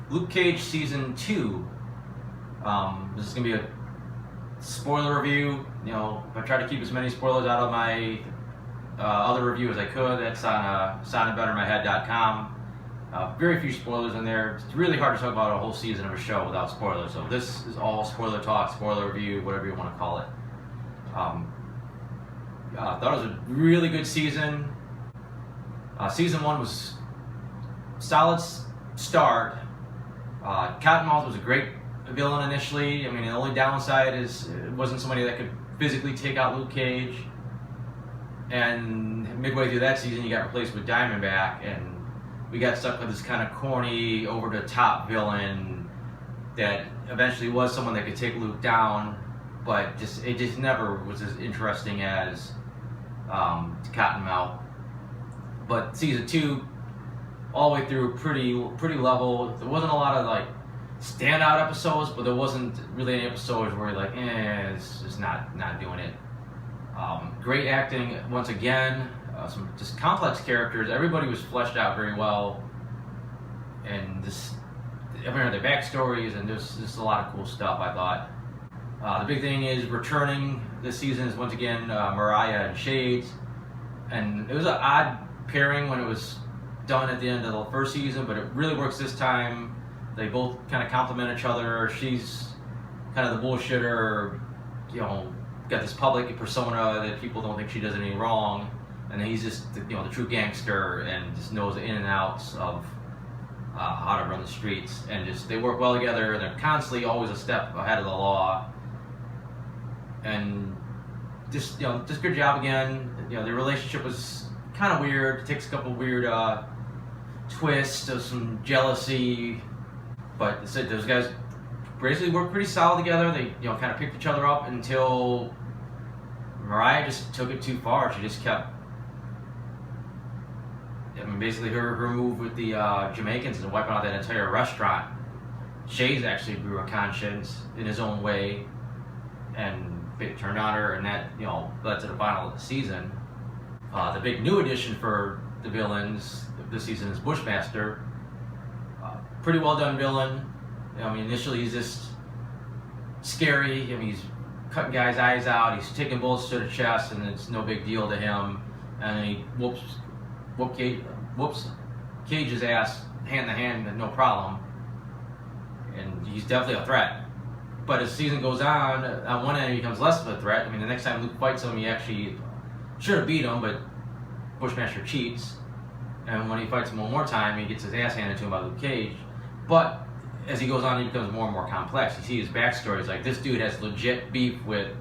Luke Cage Season 2. This is going to be a spoiler review. I tried to keep as many spoilers out of my other review as I could. That's on soundedbettermyhead.com. Very few spoilers in there. It's really hard to talk about a whole season of a show without spoilers. So this is all spoiler talk, spoiler review, whatever you want to call it. I thought it was a really good season. Season 1 was solid start. Cottonmouth was a great villain initially. I mean, the only downside is it wasn't somebody that could physically take out Luke Cage. And midway through that season, he got replaced with Diamondback, and we got stuck with this kind of corny, over-the-top villain that eventually was someone that could take Luke down, but it just never was as interesting as Cottonmouth. But season 2, all the way through, pretty level. There wasn't a lot of standout episodes, but there wasn't really any episodes where you're it's just not doing it. Great acting once again. Some just complex characters. Everybody was fleshed out very well, and everyone had their backstories, and there's just a lot of cool stuff. I thought the big thing is returning this season is once again Mariah and Shades, and it was an odd pairing when it was done at the end of the first season, but it really works this time. They both kind of complement each other. She's kind of the bullshitter, got this public persona that people don't think she does anything wrong. And he's just the true gangster and just knows the in and outs of how to run the streets, and just they work well together, and they're constantly always a step ahead of the law, and just good job again. Their relationship was kind of weird. It takes a couple weird twists of some jealousy, but those guys basically work pretty solid together. They kind of picked each other up until Mariah just took it too far. She just kept. Basically her move with the Jamaicans and wiping out that entire restaurant. Shades actually grew a conscience in his own way, and it turned on her, and that led to the final of the season. The big new addition for the villains this season is Bushmaster. Pretty well done villain. Initially he's just scary. he's cutting guys' eyes out. He's taking bullets to the chest, and it's no big deal to him. And then he whoops Cage's ass hand to hand, no problem. And he's definitely a threat. But as the season goes on one end he becomes less of a threat. The next time Luke fights him, he actually should have beat him, but Bushmaster cheats. And when he fights him one more time, he gets his ass handed to him by Luke Cage. But as he goes on, he becomes more and more complex. You see his backstory. It's this dude has legit beef with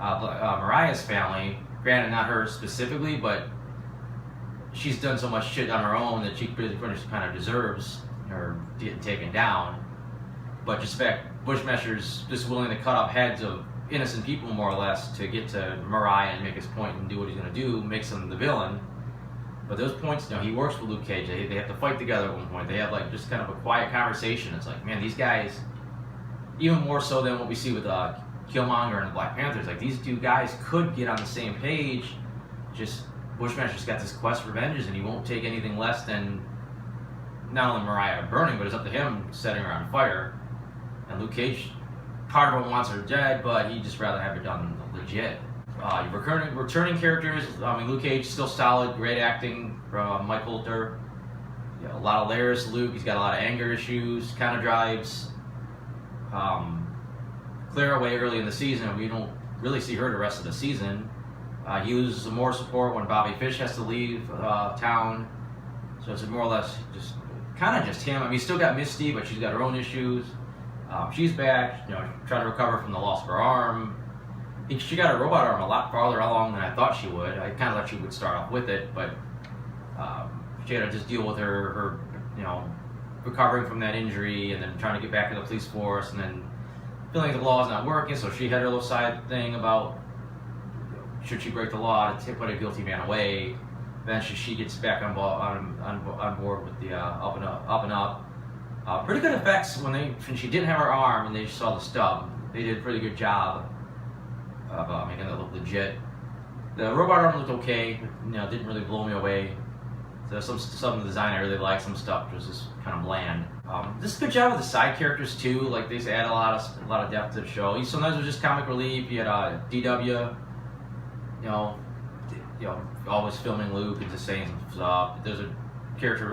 Mariah's family. Granted, not her specifically, but she's done so much shit on her own that she pretty much kind of deserves her getting taken down. But just the fact Bushmaster's just willing to cut off heads of innocent people, more or less, to get to Mariah and make his point and do what he's going to do, makes him the villain. But those points, he works with Luke Cage. They have to fight together at one point. They have just kind of a quiet conversation. It's man, these guys, even more so than what we see with Killmonger and the Black Panthers, these two guys could get on the same page. Just Bushmaster's got this quest for vengeance, and he won't take anything less than not only Mariah burning, but it's up to him setting her on fire. And Luke Cage, part of him wants her dead, but he'd just rather have it done legit. Returning characters, Luke Cage still solid, great acting from Mike Colter. A lot of layers to Luke. He's got a lot of anger issues, kind of drives Clara away early in the season. We don't really see her the rest of the season. He loses some more support when Bobby Fish has to leave town. So it's more or less just him. He's still got Misty, but she's got her own issues. She's back, trying to recover from the loss of her arm. She got her robot arm a lot farther along than I thought she would. I kind of thought she would start off with it, but she had to just deal with her recovering from that injury, and then trying to get back in the police force, and then feeling the law's not working. So she had her little side thing about should she break the law to put a guilty man away. Eventually, she gets back on board with the up and up. Pretty good effects when she didn't have her arm and they saw the stub. They did a pretty good job of making it look legit. The robot arm looked okay, didn't really blow me away. So some of the design I really liked, some stuff was just kind of bland. This is a good job with the side characters too. Like they add a lot of depth to the show. Sometimes it was just comic relief. You had DW, you know, always filming Luke and just saying some stuff. There's a character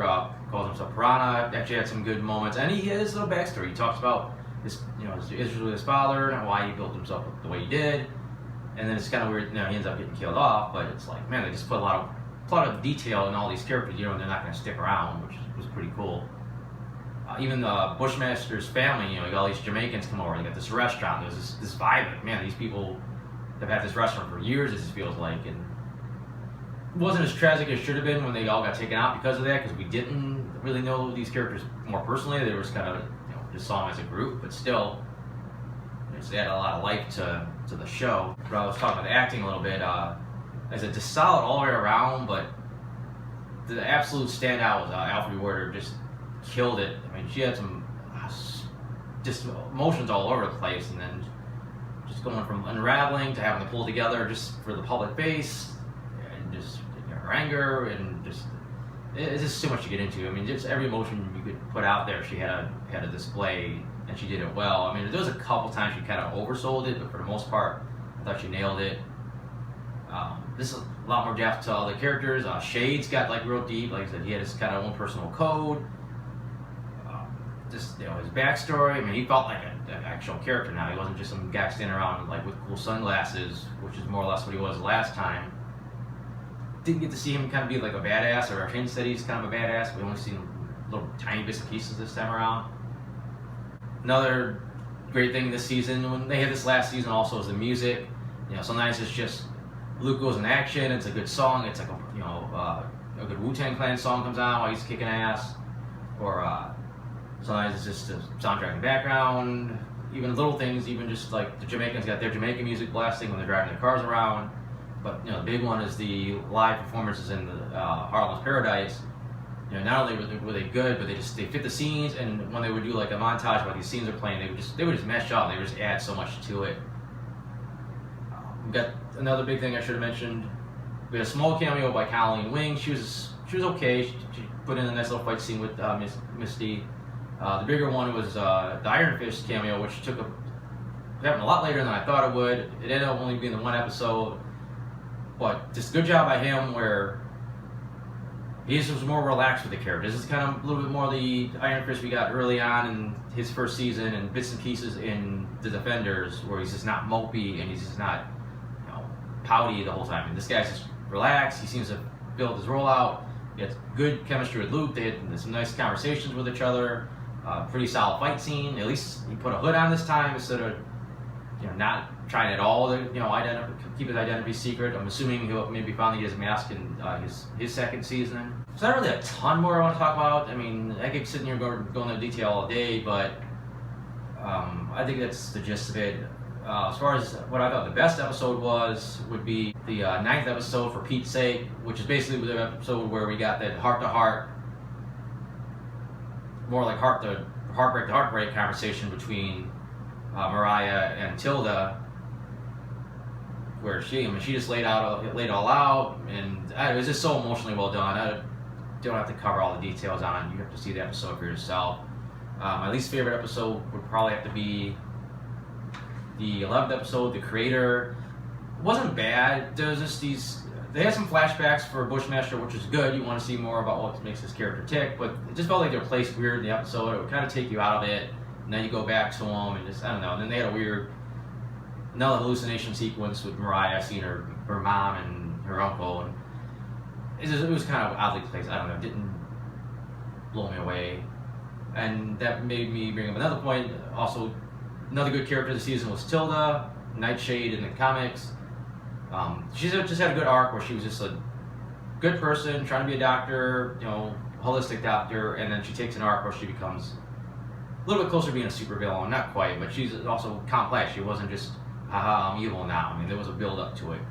calls himself Piranha. Actually had some good moments, and he has his little backstory. He talks about his issues with his father and why he built himself up the way he did. And then it's kind of weird. He ends up getting killed off. But it's like, man, they just put a lot of detail in all these characters. They're not going to stick around, which was pretty cool. Even the Bushmaster's family, you got all these Jamaicans come over. They got this restaurant. There's this vibe. Like, man, these people have had this restaurant for years. It feels like, and it wasn't as tragic as it should have been when they all got taken out because of that. Because we didn't really know these characters more personally. They were just kind of just saw them as a group, but still, they had a lot of life to the show. But I was talking about the acting a little bit. As a just solid all the way around, but the absolute standout was Alfre Woodard. Just killed it. I mean, she had some just emotions all over the place, and then just going from unraveling to having to pull together just for the public face, and just her anger, and just it's just too much to get into. I mean, just every emotion you could put out there, she had a display, and she did it well. I mean, there was a couple times she kind of oversold it, but for the most part, I thought she nailed it. This is a lot more depth to all the characters. Shade's got like real deep. Like I said, he had his kind of own personal code. Just his backstory. I mean, he felt like an actual character now. He wasn't just some guy standing around like with cool sunglasses, which is more or less what he was last time. Didn't get to see him kind of be like a badass, or hints that he's kind of a badass. We only seen little tiny bits and pieces this time around. Another great thing this season, when they had this last season also, is the music. Sometimes it's just Luke goes in action. It's a good song. It's like a good Wu-Tang Clan song comes on while he's kicking ass, or sometimes it's just a soundtrack in the background. Even little things, even just like the Jamaicans got their Jamaican music blasting when they're driving their cars around. But the big one is the live performances in the Harlem's Paradise. Not only were they good, but they fit the scenes. And when they would do like a montage while these scenes are playing, they would just mesh up. They would just add so much to it. We got another big thing I should have mentioned. We had a small cameo by Colleen Wing. She was okay. She put in a nice little fight scene with Misty. The bigger one was the Iron Fist cameo, which happened a lot later than I thought it would. It ended up only being the one episode, but just good job by him where he just was more relaxed with the character. This is kind of a little bit more the Iron Fist we got early on in his first season, and bits and pieces in The Defenders, where he's just not mopey and he's just not pouty the whole time. And this guy's just relaxed. He seems to build his role out. He had good chemistry with Luke. They had some nice conversations with each other. Pretty solid fight scene. At least he put a hood on this time instead of not trying at all to keep his identity secret. I'm assuming he'll maybe finally get his mask in his second season. There's not really a ton more I want to talk about. I mean, I could sit here and go into detail all day, but I think that's the gist of it. As far as what I thought the best episode would be the 9th episode, For Pete's Sake, which is basically the episode where we got that heart-to-heart, more like heartbreak conversation between Mariah and Tilda, where she just laid it all out, and it was just so emotionally well done. I don't have to cover all the details on it. You have to see the episode for yourself. My least favorite episode would probably have to be the 11th episode, The Creator. It wasn't bad. There was just they had some flashbacks for Bushmaster, which is good. You want to see more about what makes his character tick, but it just felt like they were placed weird in the episode. It would kind of take you out of it, and then you go back to them, and just, I don't know. And then they had another hallucination sequence with Mariah seeing her mom and her uncle, and it was kind of oddly placed. I don't know. It didn't blow me away. And that made me bring up another point. Also, another good character this season was Tilda, Nightshade in the comics. She's just had a good arc where she was just a good person trying to be a doctor, holistic doctor, and then she takes an arc where she becomes a little bit closer to being a supervillain. Not quite, but she's also complex. She wasn't just, haha, I'm evil now. I mean, there was a build up to it.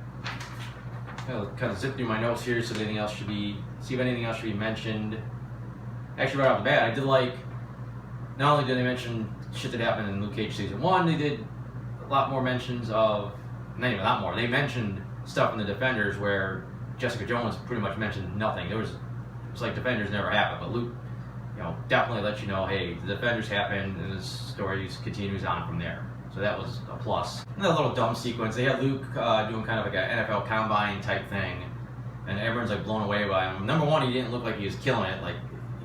I'll kind of zip through my notes here, see if anything else should be mentioned. Actually, right off the bat, I did like, not only did they mention shit that happened in Luke Cage Season 1, they did a lot more mentions of, not even a lot more, they mentioned stuff in The Defenders where Jessica Jones pretty much mentioned nothing. It was like Defenders never happened, but Luke definitely let you know, hey, the defenders happened, and the story continues on from there. So that was a plus. Another little dumb sequence. They had Luke doing kind of like an NFL combine type thing, and everyone's like blown away by him. Number one, he didn't look like he was killing it. Like,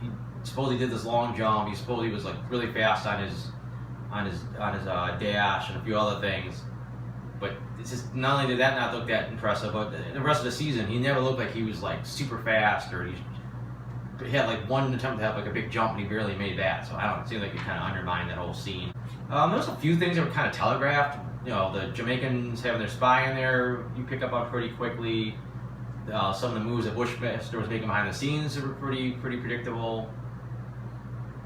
he supposedly did this long jump. He supposedly was like really fast on his dash and a few other things. But it's just, not only did that not look that impressive, but the rest of the season, he never looked like he was like super fast, or he had like one attempt to have like a big jump and he barely made that. So I don't know, it seemed like it kind of undermined that whole scene. There was a few things that were kind of telegraphed. The Jamaicans having their spy in there, you pick up on pretty quickly. Some of the moves that Bushmaster was making behind the scenes were pretty predictable.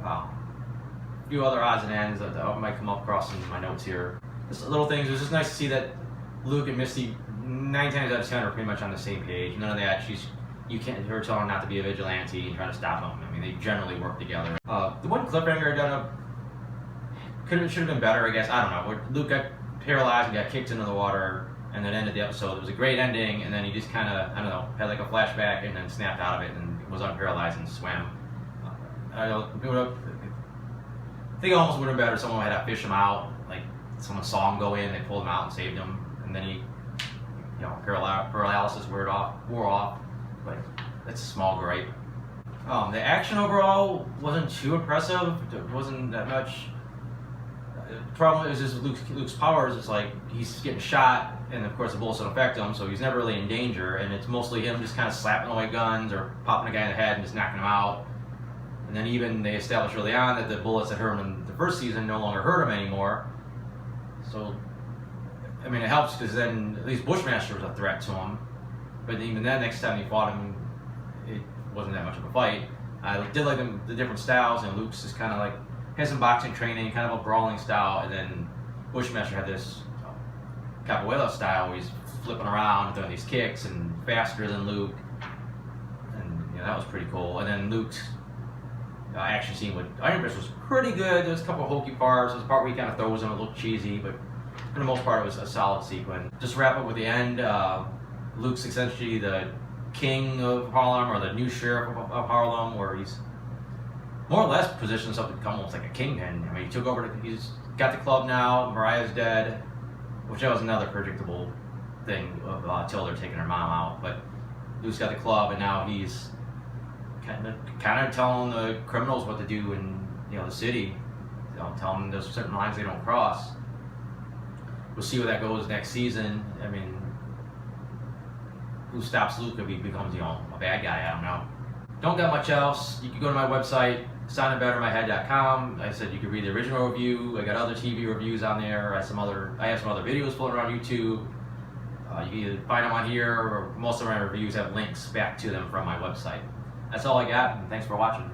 A few other odds and ends that might come up across in my notes here. Just little things. It was just nice to see that Luke and Misty, 9 times out of 10, are pretty much on the same page. None of that. Her telling him not to be a vigilante and trying to stop him. I mean, they generally work together. The one cliffhanger done up should have been better, I guess. I don't know. Where Luke got paralyzed and got kicked into the water, and then ended the episode. It was a great ending, and then he just kind of, I don't know, had like a flashback and then snapped out of it and was unparalyzed and swam. I think it almost would have been better if someone had to fish him out. Like, someone saw him go in, they pulled him out and saved him, and then he, paralysis wore off. But that's a small gripe. The action overall wasn't too impressive. It wasn't that much. The problem is just Luke's powers. It's like he's getting shot, and of course the bullets don't affect him, so he's never really in danger. And it's mostly him just kind of slapping away guns or popping a guy in the head and just knocking him out. And then even they established early on that the bullets that hurt him in the first season no longer hurt him anymore. So, I mean, it helps because then at least Bushmaster was a threat to him. But even then, next time he fought him, it wasn't that much of a fight. I did like the different styles, and Luke's just kind of like had some boxing training, kind of a brawling style, and then Bushmaster had this capoeira style where he's flipping around, doing these kicks, and faster than Luke, and that was pretty cool. And then Luke's action scene with Iron Fist was pretty good. There was a couple of hokey parts. There was a part where he kind of throws him, it looked cheesy, but for the most part, it was a solid sequence. Just to wrap up with the end. Luke's essentially the king of Harlem, or the new sheriff of Harlem, where he's more or less positioned himself to become almost like a kingpin. I mean, he's got the club now, Mariah's dead, which that was another predictable thing of Tilda taking her mom out. But Luke's got the club, and now he's kind of telling the criminals what to do in the city. Telling them there's certain lines they don't cross. We'll see where that goes next season. I mean, who stops Luke if he becomes, a bad guy? I don't know. Don't got much else. You can go to my website, soundingbettermyhead.com. Like I said, you can read the original review. I got other TV reviews on there. I have some other videos floating around YouTube. You can either find them on here, or most of my reviews have links back to them from my website. That's all I got, and thanks for watching.